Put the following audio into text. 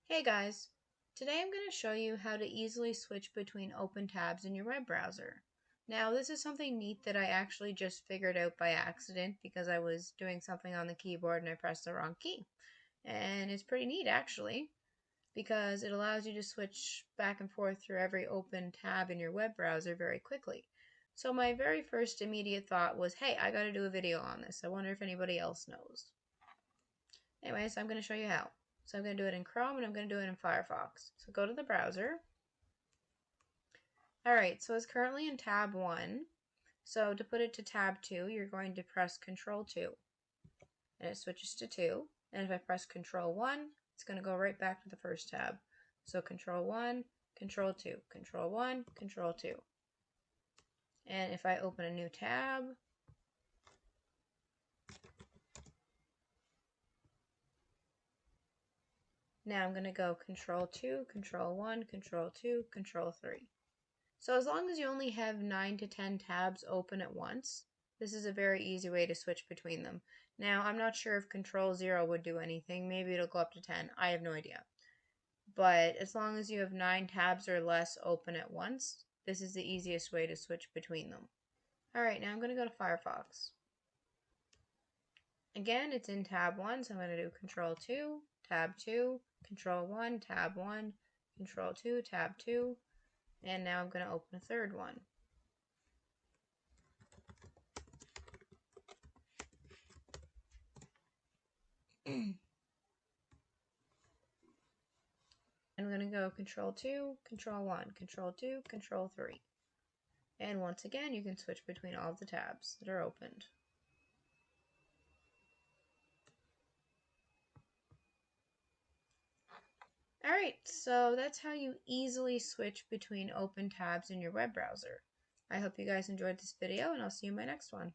Hey guys, today I'm going to show you how to easily switch between open tabs in your web browser. Now this is something neat that I actually just figured out by accident because I was doing something on the keyboard and I pressed the wrong key. And it's pretty neat actually because it allows you to switch back and forth through every open tab in your web browser very quickly. So my very first immediate thought was, hey, I got to do a video on this. I wonder if anybody else knows. Anyway, so I'm going to show you how. So I'm going to do it in Chrome and I'm going to do it in Firefox. So go to the browser. Alright, so it's currently in tab 1. So to put it to tab 2, you're going to press Control 2. And it switches to 2. And if I press Control 1, it's going to go right back to the first tab. So Control 1, Control 2, Control 1, Control 2. And if I open a new tab, now I'm going to go Control 2, Control 1, Control 2, Control 3. So as long as you only have 9 to 10 tabs open at once, this is a very easy way to switch between them. Now, I'm not sure if Control 0 would do anything. Maybe it'll go up to 10. I have no idea. But as long as you have 9 tabs or less open at once, this is the easiest way to switch between them. Alright, now I'm going to go to Firefox. Again, it's in tab 1, so I'm going to do Control 2, tab 2, Control 1, tab 1, Control 2, tab 2, and now I'm going to open a third one. I'm going to go Control 2, Control 1, Control 2, Control 3. And once again, you can switch between all of the tabs that are opened. Alright, so that's how you easily switch between open tabs in your web browser. I hope you guys enjoyed this video, and I'll see you in my next one.